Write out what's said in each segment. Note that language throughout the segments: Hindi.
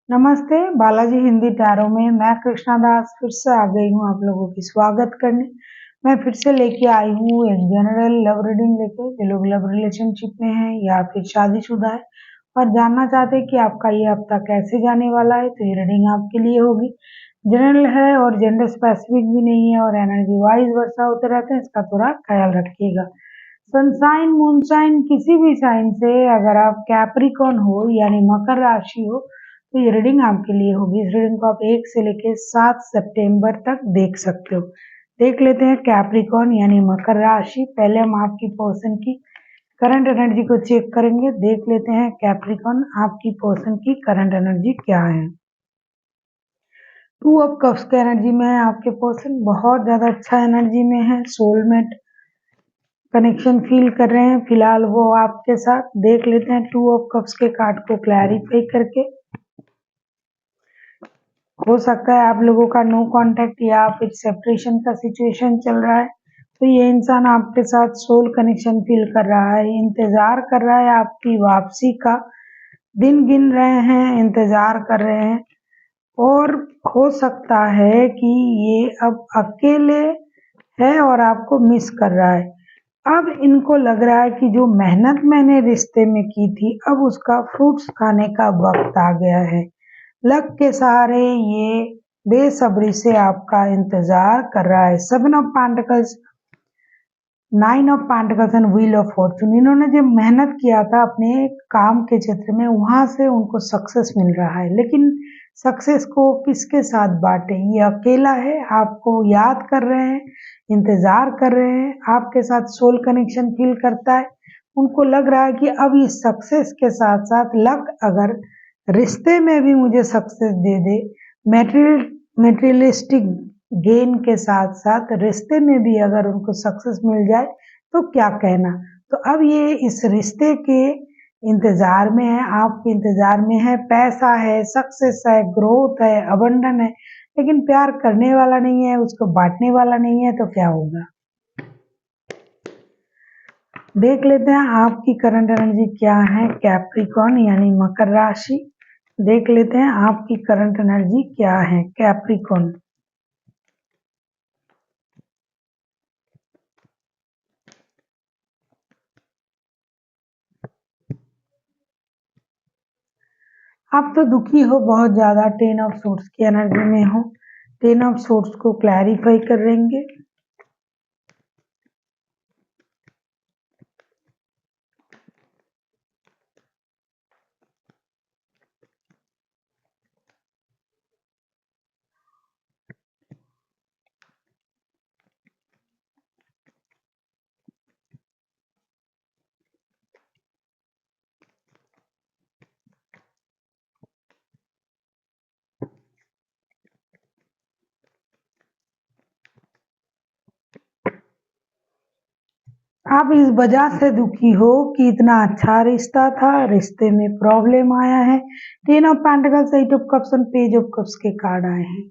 नमस्ते, बालाजी हिंदी टैरो में मैं कृष्णा दास फिर से आ गई हूँ आप लोगों की स्वागत करने। मैं फिर से लेके आई हूँ एक जनरल लव रीडिंग लेके। जो लोग लव रिलेशनशिप में हैं या फिर शादीशुदा है और जानना चाहते हैं कि आपका ये हफ्ता कैसे जाने वाला है, तो ये रीडिंग आपके लिए होगी। जनरल है और जेंडर स्पेसिफिक भी नहीं है और एनर्जी वाइज वर्षा होते रहते हैं, इसका थोड़ा ख्याल रखिएगा। सनसाइन मूनसाइन किसी भी साइन से अगर आप कैप्रिकॉन हो यानी मकर राशि हो तो ये रीडिंग आपके लिए होगी। इस रीडिंग को आप 1 से लेकर 7 सितंबर तक देख सकते हो। देख लेते हैं कैप्रिकॉन यानी मकर राशि। पहले हम आपकी पर्सन की करंट एनर्जी को चेक करेंगे। देख लेते हैं कैप्रिकॉन आपकी पर्सन की करंट एनर्जी क्या है। 2 ऑफ कप्स के एनर्जी में है आपके पर्सन, बहुत ज्यादा अच्छा एनर्जी में है। सोलमेट कनेक्शन फील कर रहे हैं फिलहाल वो आपके साथ। देख लेते हैं 2 ऑफ कप्स के कार्ड को क्लैरिफाई करके। हो सकता है आप लोगों का नो कांटेक्ट या फिर सेपरेशन का सिचुएशन चल रहा है, तो ये इंसान आपके साथ सोल कनेक्शन फील कर रहा है, इंतजार कर रहा है आपकी वापसी का। दिन गिन रहे हैं, इंतजार कर रहे हैं और हो सकता है कि ये अब अकेले है और आपको मिस कर रहा है। अब इनको लग रहा है कि जो मेहनत मैंने रिश्ते में की थी अब उसका फ्रूट्स खाने का वक्त आ गया है। लक के सहारे ये बेसब्री से आपका इंतजार कर रहा है। 7 of pentacles, 9 of pentacles and wheel of Fortune. इन्होंने जो मेहनत किया था अपने काम के क्षेत्र में वहां से उनको सक्सेस मिल रहा है, लेकिन सक्सेस को किसके साथ बांटे? ये अकेला है, आपको याद कर रहे हैं, इंतजार कर रहे हैं, आपके साथ सोल कनेक्शन फील करता है। उनको लग रहा है कि अब इस सक्सेस के साथ साथ लक अगर रिश्ते में भी मुझे सक्सेस दे दे, मेटेरियलिस्टिक गेन के साथ साथ रिश्ते में भी अगर उनको सक्सेस मिल जाए तो क्या कहना। तो अब ये इस रिश्ते के इंतजार में है, आपके इंतजार में है। पैसा है, सक्सेस है, ग्रोथ है, अबंडन है, लेकिन प्यार करने वाला नहीं है, उसको बांटने वाला नहीं है, तो क्या होगा देख लेते हैं आपकी करंट एनर्जी क्या है। कैप्रिकॉन यानी मकर राशि, देख लेते हैं आपकी करंट एनर्जी क्या है कैप्रिकॉन। आप तो दुखी हो बहुत ज्यादा, 10 ऑफ सोर्ट्स की एनर्जी में हो। 10 ऑफ सोर्ट्स को क्लैरिफाई करेंगे। आप इस वजह से दुखी हो कि इतना अच्छा रिश्ता था, रिश्ते में प्रॉब्लम आया है। 10 of pentacles, 8 of cups and page of cups के कार्ड आए हैं।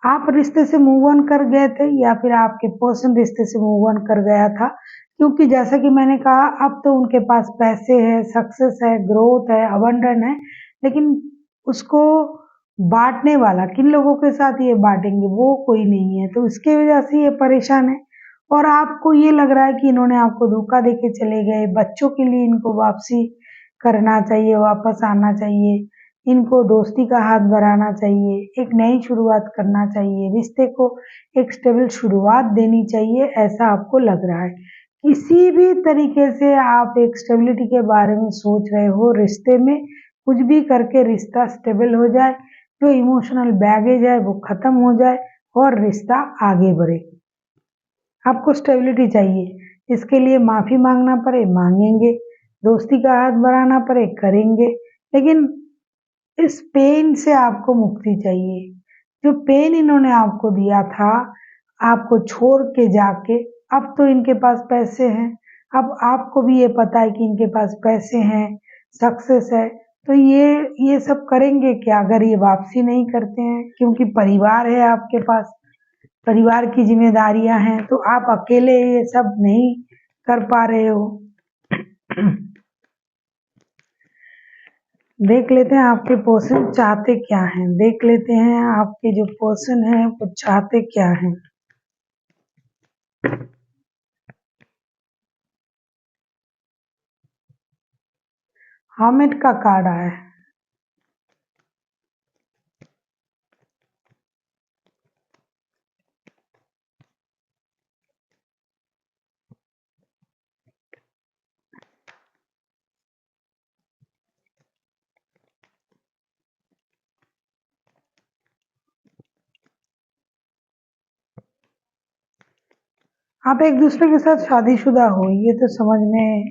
आप रिश्ते से मूव ऑन कर गए थे या फिर आपके पर्सन रिश्ते से मूव ऑन कर गया था, क्योंकि जैसा कि मैंने कहा अब तो उनके पास पैसे है, सक्सेस है, ग्रोथ है, अबंडन है, लेकिन उसको बांटने वाला किन लोगों के साथ ये बांटेंगे वो कोई नहीं है, तो इसके वजह से ये परेशान है। और आपको ये लग रहा है कि इन्होंने आपको धोखा देके चले गए। बच्चों के लिए इनको वापसी करना चाहिए, वापस आना चाहिए, इनको दोस्ती का हाथ बढ़ाना चाहिए, एक नई शुरुआत करना चाहिए, रिश्ते को एक स्टेबल शुरुआत देनी चाहिए, ऐसा आपको लग रहा है। किसी भी तरीके से आप एक स्टेबिलिटी के बारे में सोच रहे हो, रिश्ते में कुछ भी करके रिश्ता स्टेबल हो जाए, जो इमोशनल बैगेज है वो खत्म हो जाए और रिश्ता आगे बढ़े। आपको स्टेबिलिटी चाहिए, इसके लिए माफी मांगना पड़े मांगेंगे, दोस्ती का हाथ बढ़ाना पड़े करेंगे, लेकिन इस पेन से आपको मुक्ति चाहिए। जो पेन इन्होंने आपको दिया था, आपको छोड़ के जाके, अब तो इनके पास पैसे हैं, अब आपको भी ये पता है कि इनके पास पैसे हैं, सक्सेस है, तो ये सब करेंगे क्या अगर ये वापसी नहीं करते हैं? क्योंकि परिवार है आपके पास, परिवार की जिम्मेदारियां हैं, तो आप अकेले ये सब नहीं कर पा रहे हो। देख लेते हैं आपके पर्सन चाहते क्या हैं। देख लेते हैं आपके जो पर्सन है वो चाहते क्या हैं। हर्मिट का कार्ड आया है। आप एक दूसरे के साथ शादीशुदा हो, ये तो समझ में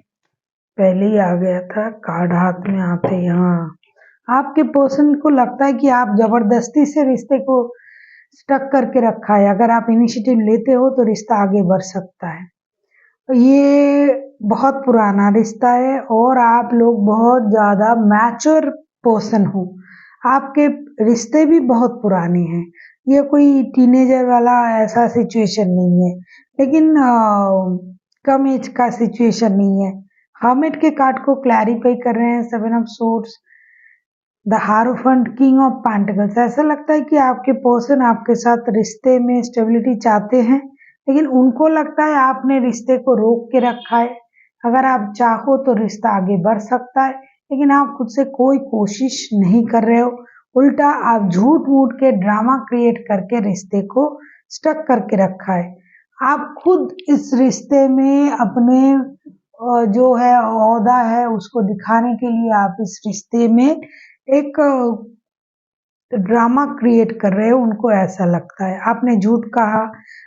पहले ही आ गया था कार्ड हाथ में आते। यहाँ आपके पर्सन को लगता है कि आप जबरदस्ती से रिश्ते को स्टक करके रखा है। अगर आप इनिशिएटिव लेते हो तो रिश्ता आगे बढ़ सकता है। ये बहुत पुराना रिश्ता है और आप लोग बहुत ज़्यादा मैच्योर पर्सन हो। आपके रिश्ते भी बहुत पुराने हैं। ये कोई टीनेजर वाला ऐसा सिचुएशन नहीं है, लेकिन कम एज का सिचुएशन नहीं है। हर्मिट के कार्ड को क्लैरिफाई कर रहे हैं। Seven of swords, the हारोफेंट, king of pentacles. ऐसा लगता है कि आपके पर्सन आपके साथ रिश्ते में स्टेबिलिटी चाहते हैं, लेकिन उनको लगता है आपने रिश्ते को रोक के रखा है। अगर आप चाहो तो रिश्ता आगे बढ़ सकता है, लेकिन आप खुद से कोई कोशिश नहीं कर रहे हो। उल्टा आप झूठ मूठ के ड्रामा क्रिएट करके रिश्ते को स्टक करके रखा है। आप खुद इस रिश्ते में अपने जो है ओहदा है उसको दिखाने के लिए आप इस रिश्ते में एक ड्रामा क्रिएट कर रहे हो। उनको ऐसा लगता है आपने झूठ कहा,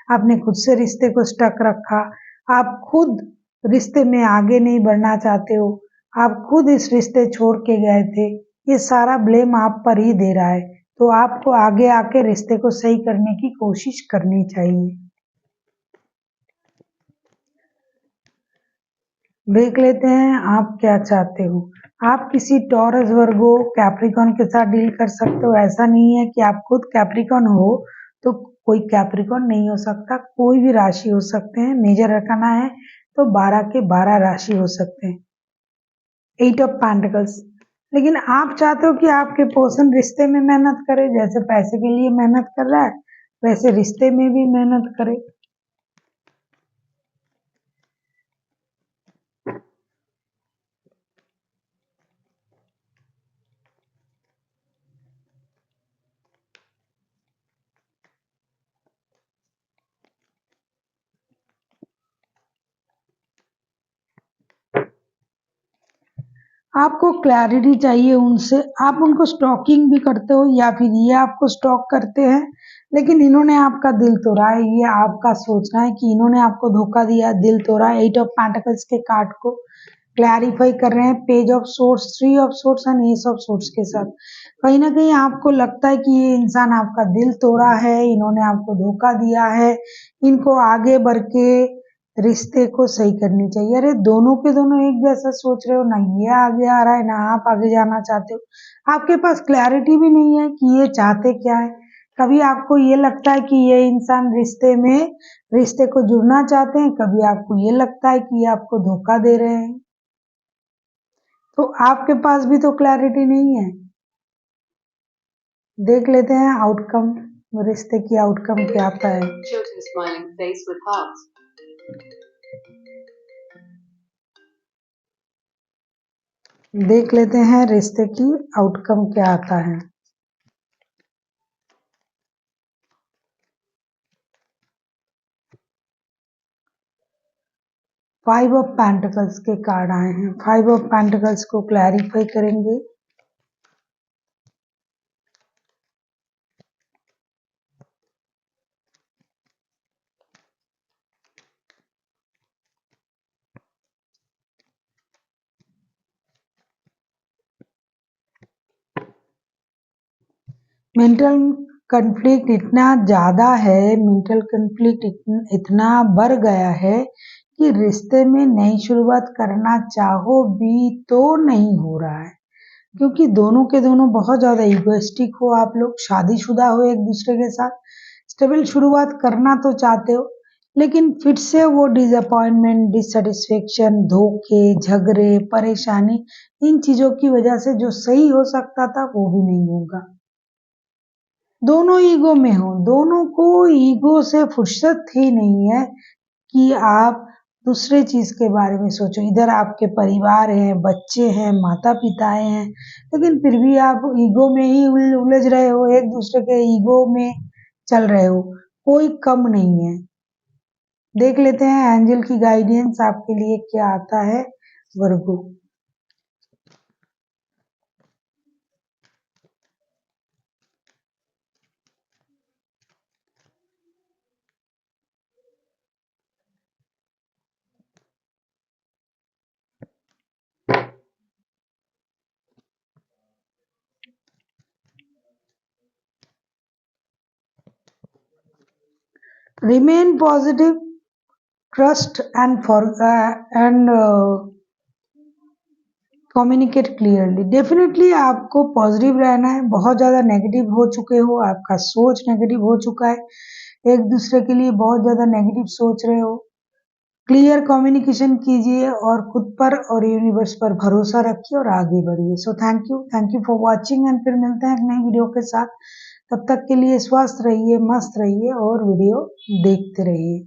आपने खुद से रिश्ते को स्टक रखा, आप खुद रिश्ते में आगे नहीं बढ़ना चाहते हो, आप खुद इस रिश्ते छोड़ के गए थे। ये सारा ब्लेम आप पर ही दे रहा है, तो आपको आगे आके रिश्ते को सही करने की कोशिश करनी चाहिए। देख लेते हैं आप क्या चाहते हो। आप किसी टॉरस, वर्गो, कैप्रिकॉन के साथ डील कर सकते हो। ऐसा नहीं है कि आप खुद कैप्रिकॉन हो तो कोई कैप्रिकॉन नहीं हो सकता। कोई भी राशि हो सकते हैं। मेजर रखना है तो 12 के 12 राशि हो सकते हैं। 8 ऑफ पेंटिकल्स। लेकिन आप चाहते हो कि आपके पर्सन रिश्ते में मेहनत करे। जैसे पैसे के लिए मेहनत कर रहा है वैसे रिश्ते में भी मेहनत करे। आपको क्लैरिटी चाहिए उनसे। आप उनको स्टॉकिंग भी करते हो या फिर ये आपको स्टॉक करते हैं, लेकिन इन्होंने आपका दिल तोड़ा है। ये आपका सोचना है कि इन्होंने आपको धोखा दिया, दिल तोड़ा। 8 ऑफ पेंटिकल्स के कार्ड को क्लैरिफाई कर रहे हैं page of swords, 3 of swords and S of swords के साथ। कहीं ना कहीं आपको लगता है कि ये इंसान आपका दिल तोड़ा है, इन्होंने आपको धोखा दिया है, इनको आगे बढ़ के रिश्ते को सही करनी चाहिए। अरे दोनों के दोनों एक जैसा सोच रहे हो ना, ये आगे आ रहा है ना आप आगे जाना चाहते हो। आपके पास क्लैरिटी भी नहीं है कि ये चाहते क्या है। कभी आपको ये लगता है कि ये इंसान रिश्ते को जुड़ना चाहते हैं, कभी आपको ये लगता है कि ये आपको धोखा दे रहे हैं। तो आपके पास भी तो क्लैरिटी नहीं है। देख लेते हैं आउटकम, रिश्ते की आउटकम क्या आता है। देख लेते हैं रिश्ते की आउटकम क्या आता है। 5 ऑफ पेंटिकल्स के कार्ड आए हैं। 5 ऑफ पेंटिकल्स को क्लैरिफाई करेंगे। मेंटल कन्फ्लिक्ट इतना ज़्यादा है, मेंटल कन्फ्लिक्ट इतना बढ़ गया है कि रिश्ते में नई शुरुआत करना चाहो भी तो नहीं हो रहा है, क्योंकि दोनों के दोनों बहुत ज़्यादा इगोइस्टिक हो। आप लोग शादीशुदा हो, एक दूसरे के साथ स्टेबल शुरुआत करना तो चाहते हो, लेकिन फिर से वो डिसअपॉइंटमेंट, डिससैटिस्फैक्शन, धोखे, झगड़े, परेशानी, इन चीज़ों की वजह से जो सही हो सकता था वो भी नहीं होगा। दोनों ईगो में हो, दोनों को ईगो से फुर्सत ही नहीं है कि आप दूसरे चीज़ के बारे में सोचो। इधर आपके परिवार है, बच्चे हैं, माता-पिता हैं, लेकिन फिर भी आप ईगो में ही उलझ रहे हो, एक दूसरे के ईगो में चल रहे हो, कोई कम नहीं है। देख लेते हैं एंजल की गाइडेंस आपके लिए क्या आता है Virgo. Remain positive, trust and communicate clearly. Definitely आपको पॉजिटिव रहना है, बहुत ज़्यादा नेगेटिव हो चुके हो, आपका सोच नेगेटिव हो चुका है, एक दूसरे के लिए बहुत ज़्यादा नेगेटिव सोच रहे हो। क्लियर कम्युनिकेशन कीजिए और खुद पर और यूनिवर्स पर भरोसा रखिए और आगे बढ़िए। So thank you for watching and फिर मिलते हैं एक नई वीडियो के साथ। तब तक के लिए स्वस्थ रहिए, मस्त रहिए और वीडियो देखते रहिए।